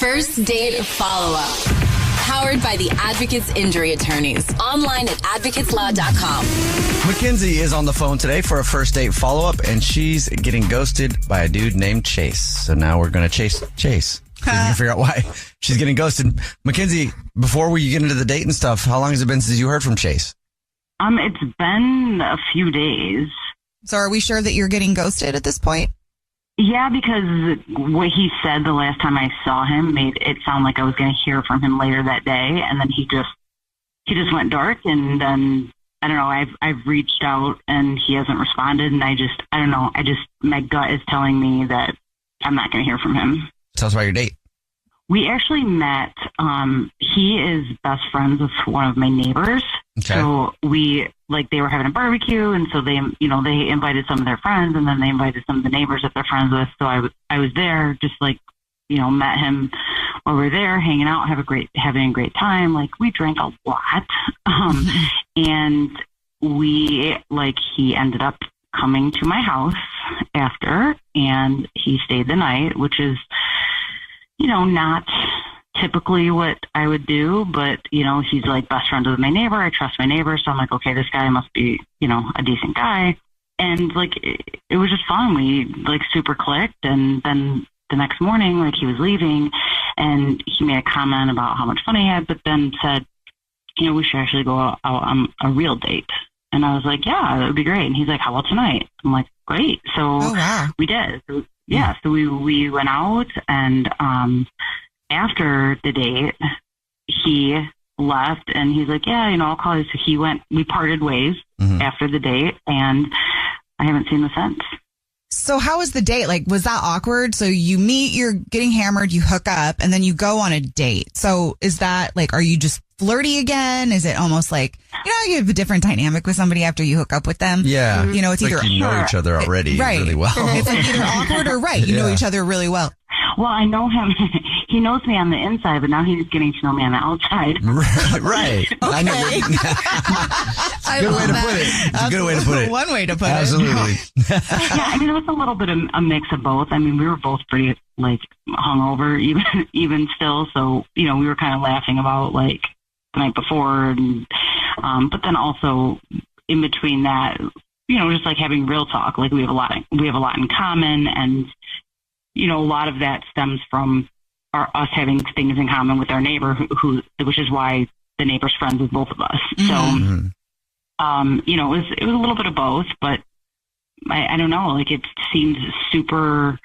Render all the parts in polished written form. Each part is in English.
First date follow-up. Powered by the Advocates Injury Attorneys. Online at advocateslaw.com. Mackenzie is on the phone today for a first date follow-up, and she's getting ghosted by a dude named Chase. So now we're going to chase Chase. So we can figure out why she's getting ghosted. Mackenzie, before we get into the date and stuff, how long has it been since you heard from Chase? It's been a few days. So are we sure that you're getting ghosted at this point? Yeah, because what he said the last time I saw him made it sound like I was going to hear from him later that day, and then he just went dark, and then I don't know. I've reached out and he hasn't responded, and I don't know. My gut is telling me that I'm not going to hear from him. Tell us about your date. We actually met. He is best friends with one of my neighbors. Okay. So they were having a barbecue, and so they invited some of their friends, and then they invited some of the neighbors that they're friends with. So I was there, just met him while we were there, hanging out, having a great time. We drank a lot, and he ended up coming to my house after, and he stayed the night, which is, not typically what I would do, but, he's best friends with my neighbor. I trust my neighbor. So I'm like, okay, this guy must be, a decent guy. And it was just fun. We super clicked. And then the next morning, he was leaving and he made a comment about how much fun he had, but then said, we should actually go out on a real date. And I was like, yeah, that would be great. And he's like, how about tonight? I'm like, great. So we did. So, yeah. So we went out, and after the date, he left, and he's like, yeah, I'll call you. So we parted ways after the date, and I haven't seen him since. So how was the date? Was that awkward? So you meet, you're getting hammered, you hook up, and then you go on a date. So is that are you just flirty again? Is it almost you have a different dynamic with somebody after you hook up with them? Yeah. It's either you know each other already really well. It's either awkward or right. You know each other really well. Well, I know him. He knows me on the inside, but now he's getting to know me on the outside. Right. Okay. I know. Good way to put it. It's a good way to put it. One way to put it. Absolutely. Yeah, it was a little bit of a mix of both. We were both pretty hungover, even still. So we were kind of laughing about the night before, and but then also in between that, just having real talk. We have a lot in common, and a lot of that stems from us having things in common with our neighbor, which is why the neighbor's friends with both of us. Mm-hmm. So, it was a little bit of both, but I don't know, it seemed super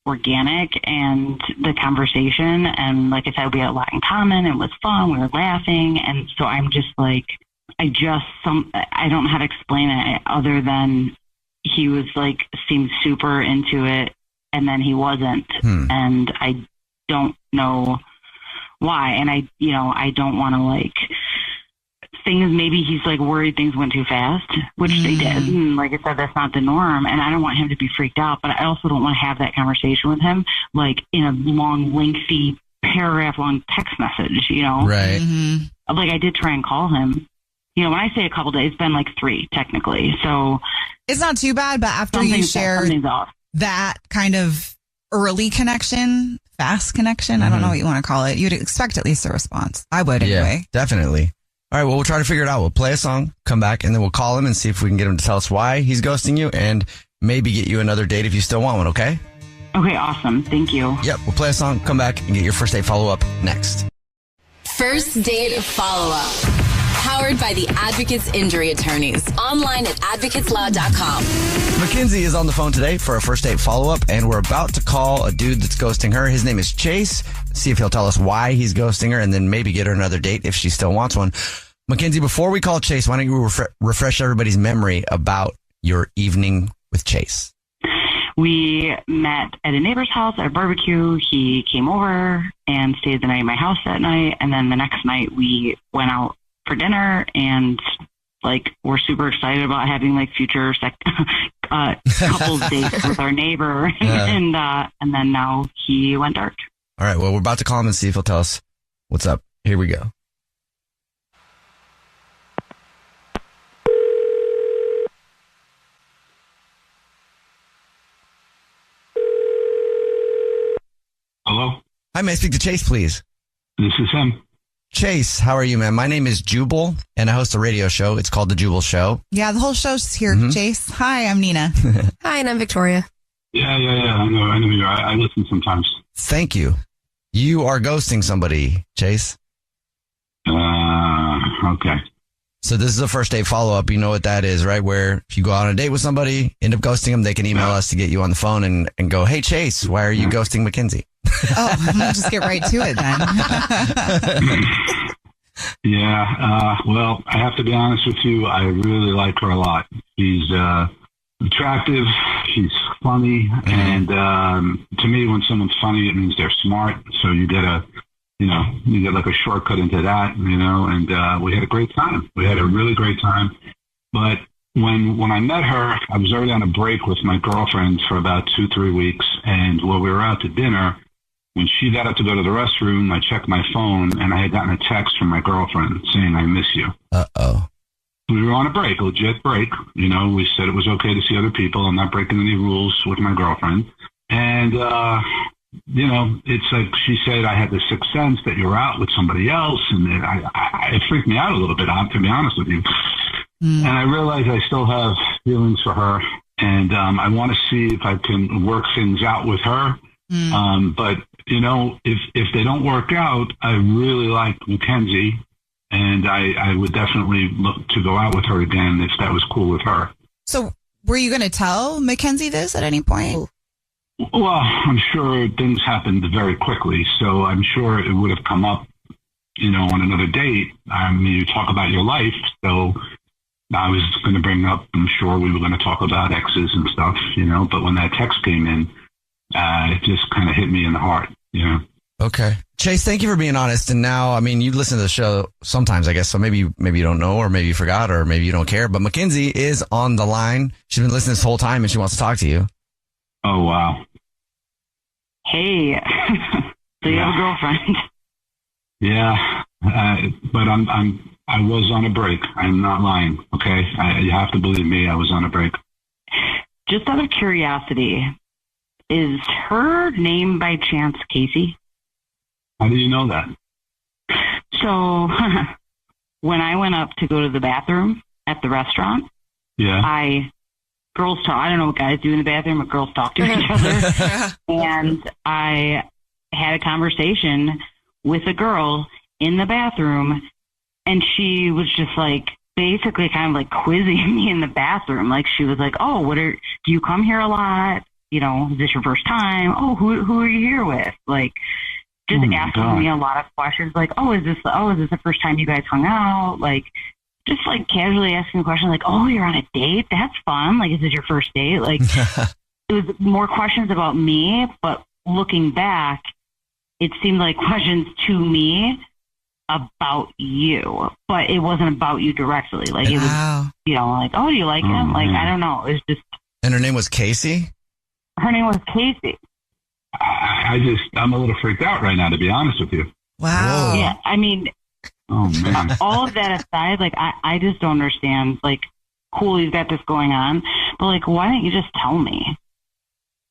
organic, and the conversation, and like I said, we had a lot in common. It was fun. We were laughing. And so I'm just I don't know how to explain it other than he was seemed super into it, and then he wasn't. And I don't know why. And I don't want to things, maybe he's worried things went too fast, which they did. And like I said, that's not the norm. And I don't want him to be freaked out, but I also don't want to have that conversation with him, in a long, lengthy, paragraph-long text message, Right. Mm-hmm. I did try and call him. When I say a couple days, it's been 3 technically. So it's not too bad, but after you share that kind of early connection, fast connection, I don't know what you want to call it, you'd expect at least a response. I would anyway. Yeah, definitely. All right, well, we'll try to figure it out. We'll play a song, come back, and then we'll call him and see if we can get him to tell us why he's ghosting you, and maybe get you another date if you still want one, okay? Okay, awesome. Thank you. Yep, we'll play a song, come back, and get your first date follow-up next. First date follow-up. Powered by the Advocates Injury Attorneys. Online at advocateslaw.com. Mackenzie is on the phone today for a first date follow-up, and we're about to call a dude that's ghosting her. His name is Chase. See if he'll tell us why he's ghosting her, and then maybe get her another date if she still wants one. Mackenzie, before we call Chase, why don't you refresh everybody's memory about your evening with Chase? We met at a neighbor's house at a barbecue. He came over and stayed the night at my house that night, and then the next night we went out for dinner, and we're super excited about having future couples dates with our neighbor. And then now he went dark. All right, well, we're about to call him and see if he'll tell us what's up. Here we go. Hello? Hi, may I speak to Chase, please? This is him. Chase, how are you, man? My name is Jubal, and I host a radio show. It's called The Jubal Show. Yeah, the whole show's here, Chase. Hi, I'm Nina. Hi, and I'm Victoria. Yeah. I know you. I listen sometimes. Thank you. You are ghosting somebody, Chase. Okay. So this is a first date follow-up. You know what that is, right? Where if you go out on a date with somebody, end up ghosting them, they can email us to get you on the phone and go, hey, Chase, why are you ghosting Mackenzie? Oh, we'll just get right to it then. Well, I have to be honest with you. I really like her a lot. She's attractive. She's funny. And to me, when someone's funny, it means they're smart. So you get like a shortcut into that, and we had a great time. We had a really great time. But when I met her, I was already on a break with my girlfriend for about 2-3 weeks. And while we were out to dinner, when she got up to go to the restroom, I checked my phone, and I had gotten a text from my girlfriend saying, I miss you. Uh-oh. We were on a break, a legit break. We said it was okay to see other people. I'm not breaking any rules with my girlfriend. And, it's like she said I had the sixth sense that you were out with somebody else, and it freaked me out a little bit, to be honest with you. And I realized I still have feelings for her, and I want to see if I can work things out with her. But if they don't work out, I really like Mackenzie, and I would definitely look to go out with her again if that was cool with her. So were you going to tell Mackenzie this at any point? Well, I'm sure things happened very quickly, so I'm sure it would have come up, on another date. I mean, you talk about your life, so I was going to bring up, I'm sure we were going to talk about exes and stuff, but when that text came in, it just kind of hit me in the heart, Okay. Chase, thank you for being honest. And now, I mean, you listen to the show sometimes, I guess, so maybe you don't know, or maybe you forgot, or maybe you don't care, but Mackenzie is on the line. She's been listening this whole time, and she wants to talk to you. Oh, wow. Hey, so you have a girlfriend? Yeah, but I was on a break. I'm not lying, okay? You have to believe me, I was on a break. Just out of curiosity, is her name by chance Casey? How do you know that? So when I went up to go to the bathroom at the restaurant, girls talk. I don't know what guys do in the bathroom, but girls talk to each other. And I had a conversation with a girl in the bathroom, and she was just like, basically kind of like quizzing me in the bathroom. Like, she was like, oh, do you come here a lot? Is this your first time? Oh, who are you here with? Like, just asking me a lot of questions. Like, is this the first time you guys hung out? Like, just like casually asking a question like, oh, you're on a date? That's fun. Like, is this your first date? Like, it was more questions about me, but looking back, it seemed like questions to me about you, but it wasn't about you directly. Like, it was, like, oh, do you like him? Like, I don't know. It was just. And her name was Casey? Her name was Casey. I'm a little freaked out right now, to be honest with you. Wow. Whoa. Yeah, I mean, oh man. All of that aside, like, I just don't understand. Like, cool, you've got this going on, but like, why didn't you just tell me?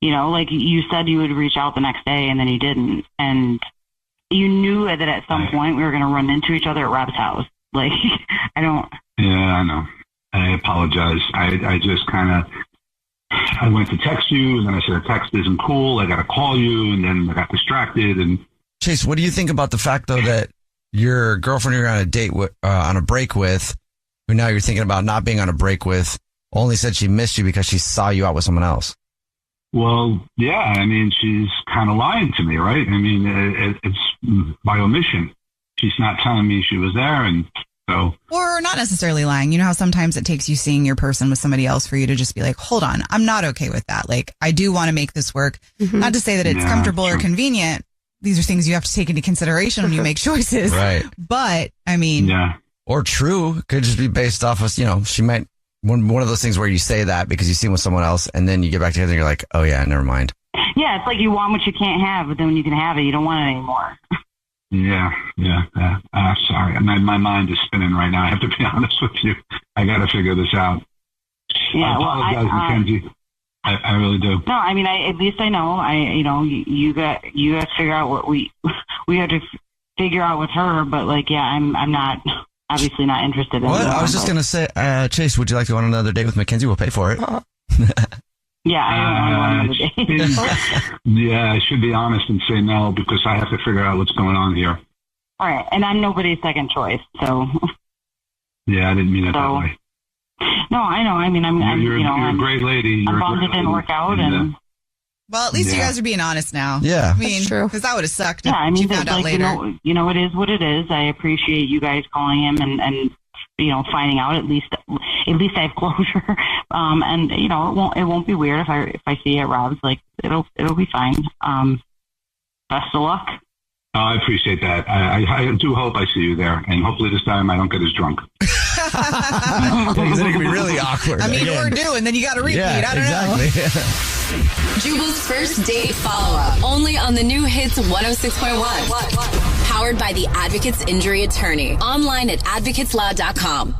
Like, you said you would reach out the next day, and then you didn't, and you knew that at some point we were going to run into each other at Rob's house. Like, I don't. Yeah, I know. I apologize. I just kind of. I went to text you, and then I said, a text isn't cool. I got to call you, and then I got distracted. And Chase, what do you think about the fact, though, that your girlfriend you're on a date with, on a break with, who now you're thinking about not being on a break with, only said she missed you because she saw you out with someone else? Well, yeah, I mean, she's kind of lying to me, right? I mean, it's by omission. She's not telling me she was there, and so. Or not necessarily lying. You know how sometimes it takes you seeing your person with somebody else for you to just be like, hold on, I'm not okay with that. Like, I do want to make this work. Mm-hmm. Not to say that it's comfortable or convenient. These are things you have to take into consideration when you make choices. Right. But, I mean. Yeah. Or true. Could just be based off of, she might, one of those things where you say that because you see with someone else and then you get back together and you're like, oh yeah, never mind. Yeah, it's like you want what you can't have, but then when you can have it, you don't want it anymore. Yeah. Sorry. My mind is spinning right now. I have to be honest with you. I got to figure this out. Yeah, I apologize, Mackenzie. I really do. No, I mean, at least I know. You guys figure out what we have to figure out with her. But like, yeah, I'm not obviously not interested in. What? I was just gonna say, Chase, would you like to go on another date with Mackenzie? We'll pay for it. Yeah, I don't want to go on another date. Yeah, I should be honest and say no because I have to figure out what's going on here. All right, and I'm nobody's second choice, so. Yeah, I didn't mean it that way. No, I know. I mean, you're a great lady. I'm bummed it didn't work out, and well, at least you guys are being honest now. Yeah, I mean, because that would have sucked. Yeah, I mean, you found out later. You know, it is what it is. I appreciate you guys calling him and finding out. At least I have closure. And it won't be weird if I see it at Rob's. Like it'll be fine. Best of luck. Oh, I appreciate that. I do hope I see you there, and hopefully this time I don't get as drunk. Because then it can be really awkward. I mean, we're due, and then you got to repeat. Yeah, I don't know. Jubal's first date follow-up. Only on the new Hits 106.1. Powered by the Advocates Injury Attorney. Online at advocateslaw.com.